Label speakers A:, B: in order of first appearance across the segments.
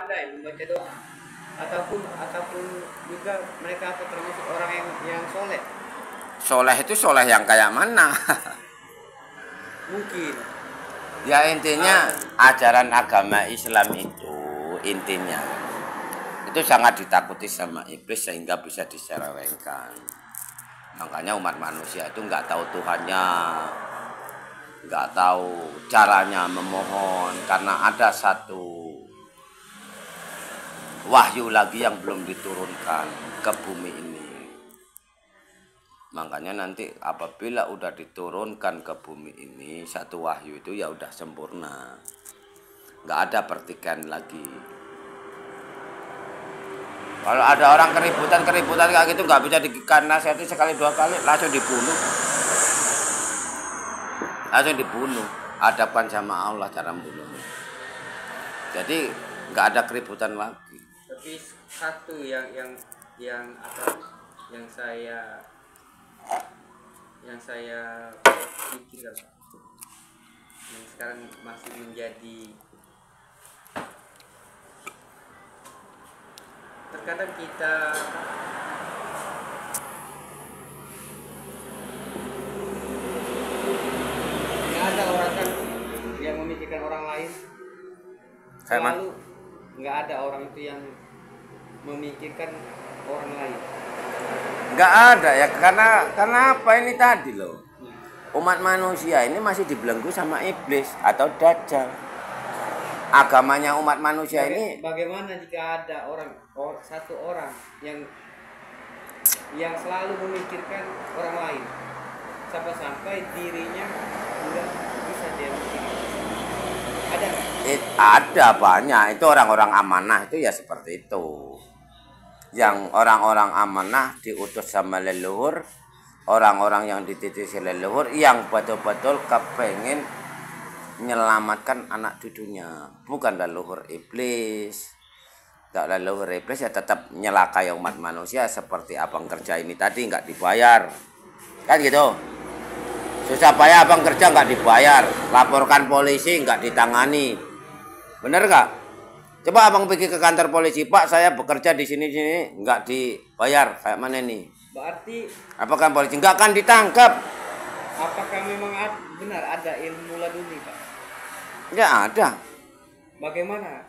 A: pandai membaca doa ataupun juga mereka apa termasuk orang yang soleh
B: Soleh itu soleh yang kayak mana?
A: mungkin.
B: Ya intinya ajaran agama Islam itu intinya itu sangat ditakuti sama iblis sehingga bisa diselewengkan. Makanya umat manusia itu nggak tahu Tuhannya, nggak tahu caranya memohon karena ada satu wahyu lagi yang belum diturunkan ke bumi ini. Makanya nanti apabila udah diturunkan ke bumi ini satu wahyu itu ya udah sempurna, nggak ada pertikaian lagi. Kalau ada orang keributan kayak gitu nggak bisa dinasihati sekali dua kali langsung dibunuh, hadapkan sama Allah cara membunuhnya. Jadi nggak ada keributan lagi.
A: Tapi satu yang apa yang saya pikirkan Pak, yang sekarang masih menjadi, terkadang kita nggak ada orang kan yang memikirkan orang lain, selalu nggak ada orang itu yang memikirkan orang lain.
B: Nggak ada ya karena apa ini tadi loh, umat manusia ini masih dibelenggu sama iblis atau dajjal. Agamanya umat manusia ini
A: Bagaimana jika ada satu orang yang selalu memikirkan orang lain sampai dirinya tidak bisa dia mikirkan? Ada nggak?
B: ada banyak itu orang-orang amanah itu ya seperti itu. Yang orang-orang amanah diutus sama leluhur, orang-orang yang dititisi leluhur yang betul-betul kepengen menyelamatkan anak cucunya, bukan leluhur iblis. Tak leluhur iblis ya tetap nyelakai umat manusia seperti abang kerja ini tadi nggak dibayar, kan gitu. Susah payah abang kerja nggak dibayar, laporkan polisi nggak ditangani, bener nggak? Coba abang pergi ke kantor polisi, Pak saya bekerja di sini nggak dibayar, kayak mana nih?
A: Berarti
B: Apakah polisi nggak akan ditangkap?
A: apakah memang benar ada ilmu laduni Pak?
B: Ya ada.
A: Bagaimana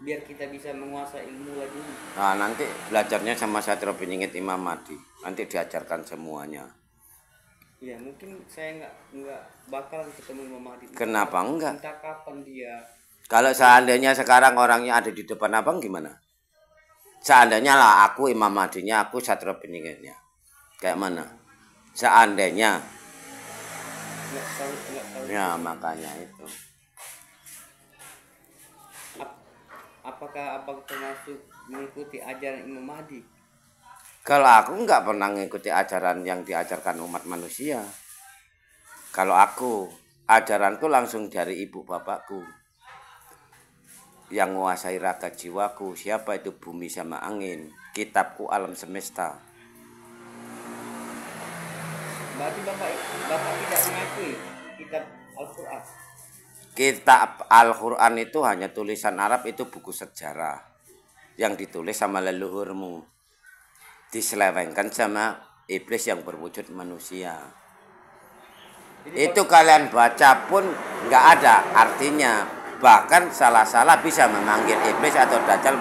A: biar kita bisa menguasai ilmu laduni?
B: Nah nanti belajarnya sama Satrio Piningit Imam Mahdi, nanti diajarkan semuanya.
A: Ya mungkin saya nggak bakalan ketemu Imam Mahdi.
B: Kenapa enggak?
A: Entah kapan dia.
B: Kalau seandainya sekarang orangnya ada di depan abang gimana? Seandainya lah aku Imam Mahdinya, aku Satrio Piningitnya, kayak mana? Seandainya.
A: Nggak tahu.
B: Ya makanya itu.
A: Apakah abang termasuk mengikuti ajaran Imam Mahdi?
B: Kalau aku nggak pernah mengikuti ajaran yang diajarkan umat manusia. Kalau aku, ajaranku langsung dari ibu bapakku. Yang menguasai raga jiwaku, siapa itu bumi sama angin, kitabku alam semesta.
A: Berarti bapak tidak mengakui kitab Al-Quran?
B: Kitab Al-Quran itu hanya tulisan Arab, itu buku sejarah yang ditulis sama leluhurmu, diselewengkan sama iblis yang berwujud manusia. Itu kalian baca pun nggak ada artinya. Bahkan salah-salah bisa memanggil iblis atau dajjal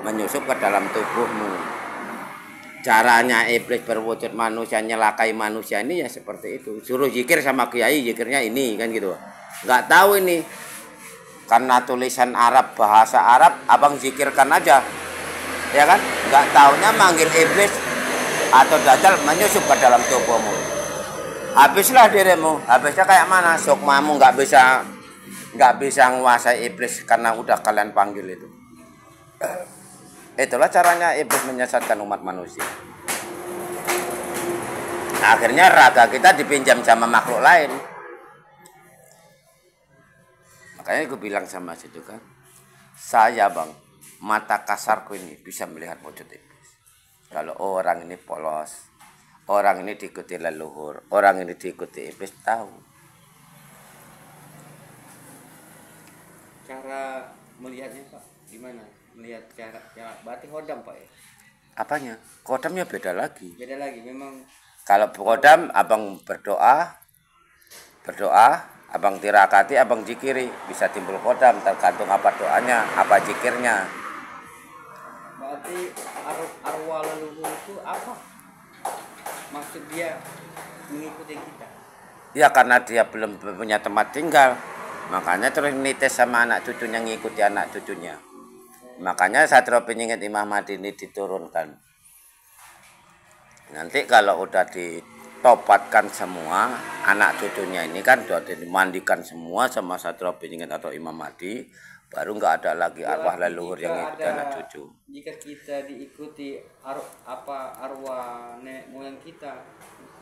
B: menyusup ke dalam tubuhmu. Caranya iblis berwujud manusia nyelakai manusia ini ya seperti itu. Suruh zikir sama kiai, zikirnya ini kan gitu. Nggak tahu ini. Karena tulisan Arab, bahasa Arab, abang zikirkan aja. Ya kan? Nggak taunya manggil iblis atau dajjal menyusup ke dalam tubuhmu. Habislah dirimu. Habisnya kayak mana? Sukmamu nggak bisa menguasai iblis karena udah kalian panggil itu. Itulah caranya iblis menyesatkan umat manusia. Akhirnya raga kita dipinjam sama makhluk lain. Makanya gue bilang sama situ kan, saya bang, mata kasarku ini bisa melihat wujud iblis. Kalau orang ini polos, orang ini diikuti leluhur, orang ini diikuti iblis, tahu.
A: Cara melihatnya Pak? Gimana? Melihat cara berarti hodam Pak ya?
B: Apanya? Kodamnya beda lagi.
A: Beda lagi memang.
B: Kalau kodam abang berdoa, abang tirakati, abang jikiri, bisa timbul kodam tergantung apa doanya, apa jikirnya.
A: Berarti arwah leluhur itu apa? Maksud dia mengikuti kita?
B: Ya karena dia belum punya tempat tinggal, makanya terus nitis sama anak cucunya, ngikuti anak cucunya. Makanya Satrio Piningit Imam Mahdi ini diturunkan. Nanti kalau udah ditobatkan semua, anak cucunya ini kan sudah dimandikan semua sama Satrio Piningit atau Imam Mahdi, baru nggak ada lagi arwah leluhur yang ngikuti anak cucu.
A: Jika kita diikuti arwah nenek moyang kita,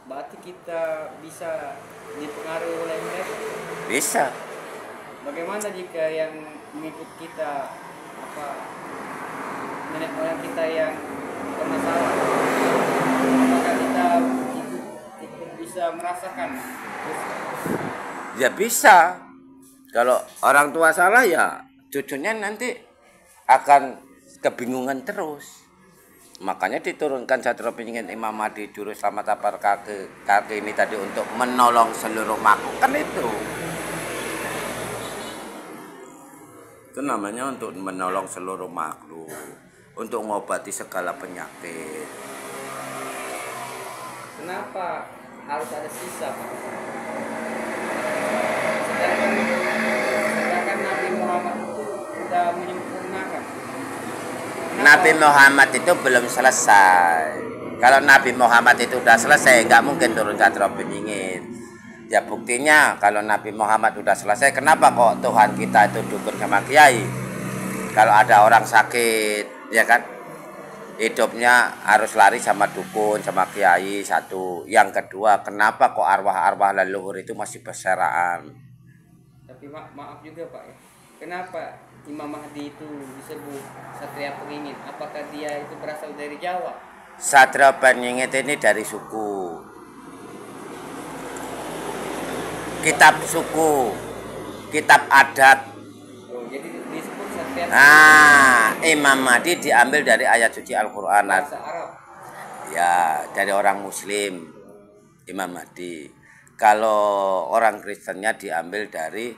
A: berarti kita bisa dipengaruhi oleh mereka?
B: Bisa.
A: Bagaimana jika yang mengikut kita nenek moyang kita yang bermasalah? Apakah kita ikut bisa merasakan?
B: Ya bisa. Kalau orang tua salah ya cucunya nanti akan kebingungan terus. Makanya diturunkan Satrio Piningit Imam Mahdi Juru Selamat Tapar Kaki ini tadi untuk menolong seluruh makhluk. Kan itu namanya untuk menolong seluruh makhluk, untuk mengobati segala penyakit.
A: Kenapa harus ada sisa Pak? Sedangkan Nabi Muhammad itu sudah menyempurnakan.
B: Nabi Muhammad itu belum selesai. Kalau Nabi Muhammad itu udah selesai, nggak mungkin turun Satrio Piningit. Ya buktinya kalau Nabi Muhammad udah selesai, kenapa kok Tuhan kita itu dukun sama kiai? Kalau ada orang sakit, ya kan, hidupnya harus lari sama dukun sama kiai satu. Yang kedua, kenapa kok arwah-arwah leluhur itu masih berserakan?
A: Tapi maaf juga Pak ya, kenapa Imam Mahdi itu disebut Satria Piningit? Apakah dia itu berasal dari Jawa?
B: Satrio Piningit ini dari suku, kitab suku, kitab adat.
A: Oh, jadi disebut Satria
B: Imam Mahdi diambil dari ayat suci Al-Quran.
A: bahasa Arab.
B: Ya, dari orang Muslim, Imam Mahdi. Kalau orang Kristennya diambil dari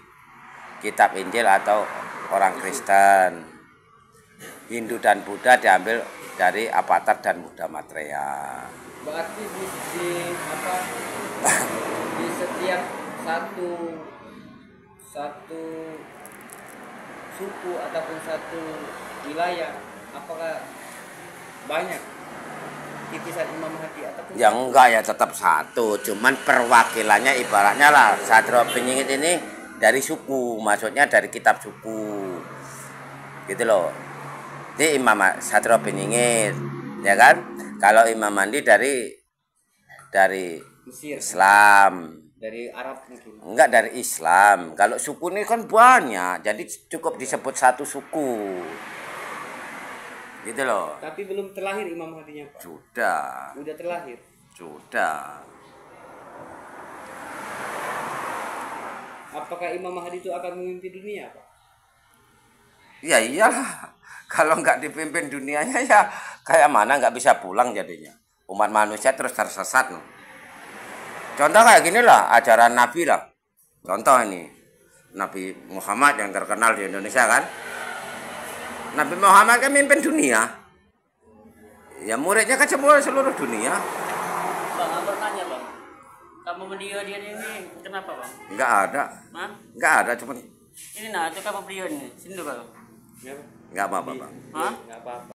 B: kitab Injil atau orang Kristen. Hindu dan Buddha diambil dari Avatar dan Buddha Maitreya.
A: Berarti di setiap satu suku ataupun satu wilayah, apakah banyak titisan Imam Mahdi ataupun
B: Yang enggak ya tetap satu, cuman perwakilannya ibaratnya lah Satrio Piningit ini dari suku, maksudnya dari kitab suku, gitu loh. Ini Imam Satrio Piningit, ya kan? Kalau Imam Mahdi dari
A: Mesir,
B: Islam.
A: dari Arab mungkin.
B: Enggak, dari Islam. Kalau suku ini kan banyak, jadi cukup disebut satu suku. Gitu loh.
A: Tapi belum terlahir Imam Mahdinya Pak.
B: Sudah.
A: Udah terlahir.
B: Sudah.
A: Apakah Imam Mahdi itu akan memimpin dunia Pak?
B: Ya iyalah. Kalau nggak dipimpin dunianya ya kayak mana nggak bisa pulang jadinya. Umat manusia terus tersesat. No. Contoh kayak gini lah, ajaran Nabi lah. Contoh ini, Nabi Muhammad yang terkenal di Indonesia kan. Nabi Muhammad kan mimpin dunia. Ya muridnya kan semua seluruh dunia.
C: Bang, abang tanya bang, kamu beliau dia ini kenapa bang?
B: Enggak ada.
C: Hah?
B: Enggak ada, cuman
C: Ini nah, itu kamu beliau ini, sini dulu bang.
A: Ya,
B: enggak apa-apa, Bang.
C: Hah?
A: nggak apa-apa.